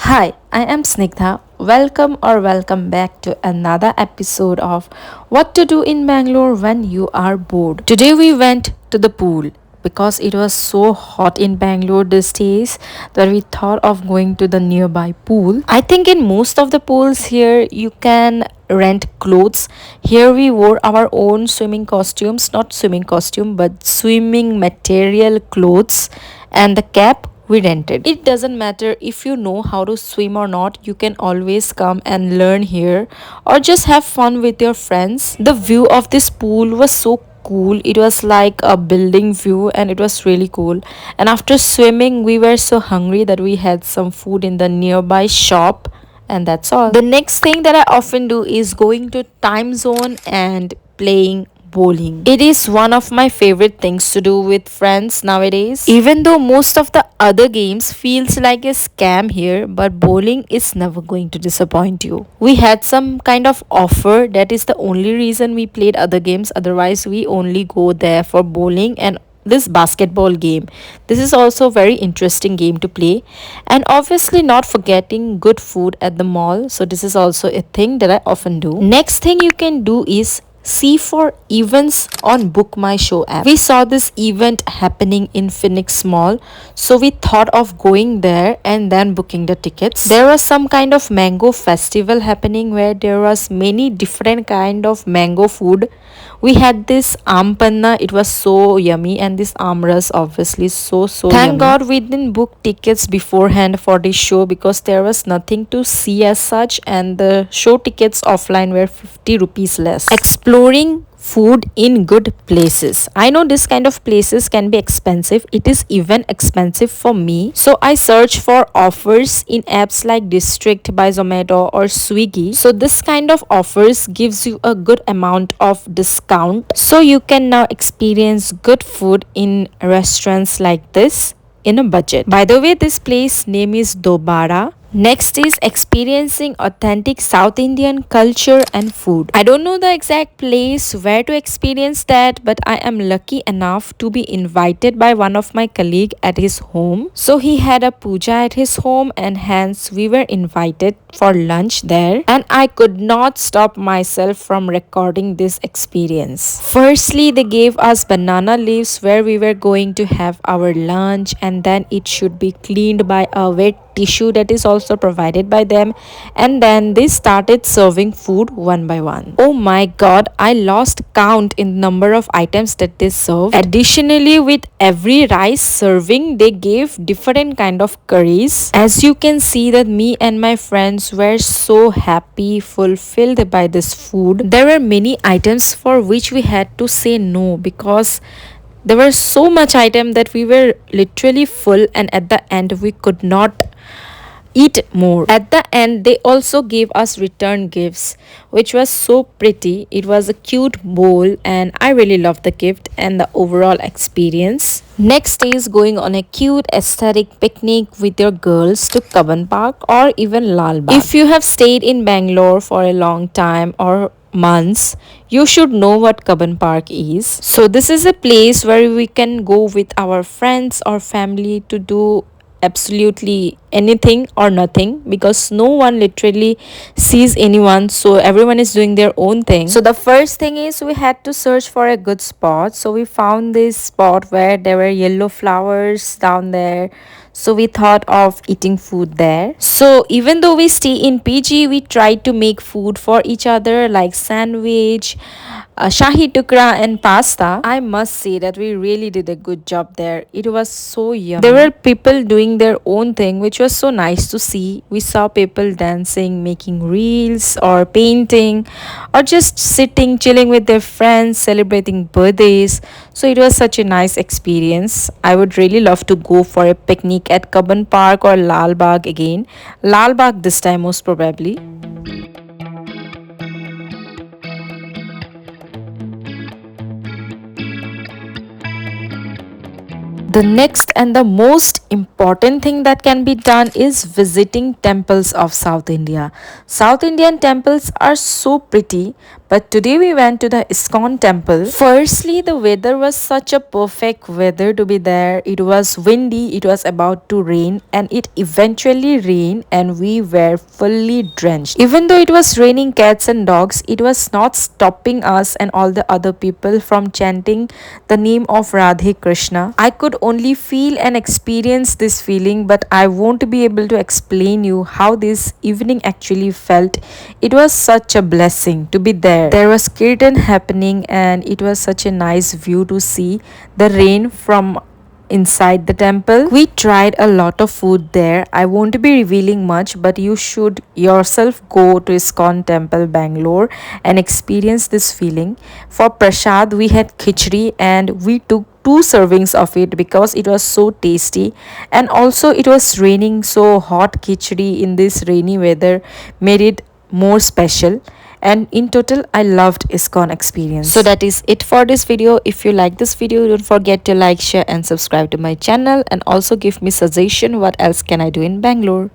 Hi, I am Snigdha. Welcome back to another episode of What to Do in Bangalore When You Are Bored. Today we went to the pool because it was so hot in Bangalore these days that we thought of going to the nearby pool. I think in most of the pools here you can rent clothes. Here we wore our own swimming costumes, not swimming costume but swimming material clothes, and the cap we rented. It doesn't matter if you know how to swim or not, you can always come and learn here or just have fun with your friends. The view of this pool was so cool. It was like a building view and it was really cool. And after swimming, we were so hungry that we had some food in the nearby shop, and that's all. The next thing that I often do is going to time zone and playing bowling. It is one of my favorite things to do with friends nowadays. Even though most of the other games feels like a scam here, but bowling is never going to disappoint you. We had some kind of offer, that is the only reason we played other games. Otherwise, we only go there for bowling and this basketball game. This is also a very interesting game to play, and obviously not forgetting good food at the mall. So this is also a thing that I often do. Next thing you can do is see for events on Book My Show app. We saw this event happening in Phoenix Mall, so we thought of going there and then booking the tickets. There was some kind of mango festival happening where there was many different kind of mango food. We had this aam panna, it was so yummy, and this amras obviously so Thank yummy. God we didn't book tickets beforehand for this show because there was nothing to see as such, and the show tickets offline were 50 rupees less. Exploring food in good places. I know this kind of places can be expensive. It is even expensive for me. So I search for offers in apps like District by Zomato or Swiggy. So this kind of offers gives you a good amount of discount. So you can now experience good food in restaurants like this in a budget. By the way, this place name is Dobara. Next is experiencing authentic South Indian culture and food. I don't know the exact place where to experience that, but I am lucky enough to be invited by one of my colleague at his home. So he had a puja at his home, and hence we were invited for lunch there, and I could not stop myself from recording this experience. Firstly, they gave us banana leaves where we were going to have our lunch, and then it should be cleaned by a wet tissue that is also provided by them, and then they started serving food one by one. Oh my god, I lost count in number of items that they served. Additionally, with every rice serving they gave different kind of curries. As you can see that me and my friends were so happy, fulfilled by this food. There were many items for which we had to say no because there were so much item that we were literally full, and at the end we could not eat more. At the end they also gave us return gifts, which was so pretty. It was a cute bowl, and I really loved the gift and the overall experience. Next is going on a cute aesthetic picnic with your girls to Kaban Park or even Lal Bagh. If you have stayed in Bangalore for a long time or months, you should know what Kaban Park is. So this is a place where we can go with our friends or family to do absolutely anything or nothing, because no one literally sees anyone, so everyone is doing their own thing. So the first thing is we had to search for a good spot. So we found this spot where there were yellow flowers down there, so we thought of eating food there. So even though we stay in PG, we tried to make food for each other like sandwich, shahi tukra and pasta. I must say that we really did a good job there. It was so yummy. There were people doing their own thing, which was so nice to see. We saw people dancing, making reels or painting, or just sitting chilling with their friends, celebrating birthdays. So it was such a nice experience. I would really love to go for a picnic at Kaban Park or Lal Bagh again. Lal Bagh this time most probably. The next and the most important important thing that can be done is visiting temples of South India. South Indian temples are so pretty, but today we went to the ISKCON temple. Firstly, the weather was such a perfect weather to be there. It was windy, it was about to rain, and it eventually rained, and we were fully drenched. Even though it was raining cats and dogs, it was not stopping us and all the other people from chanting the name of Radhe Krishna. I could only feel and experience this feeling, but I won't be able to explain you how this evening actually felt. It was such a blessing to be there. There was kirtan happening, and it was such a nice view to see the rain from inside the temple. We tried a lot of food there. I won't be revealing much, but you should yourself go to ISKCON temple Bangalore and experience this feeling. For prasad, we had khichdi, and we took two servings of it because it was so tasty, and also it was raining, so hot khichdi in this rainy weather made it more special. And in total, I loved ISKCON experience. So that is it for this video. If you like this video, don't forget to like, share and subscribe to my channel, and also give me suggestion what else can I do in Bangalore.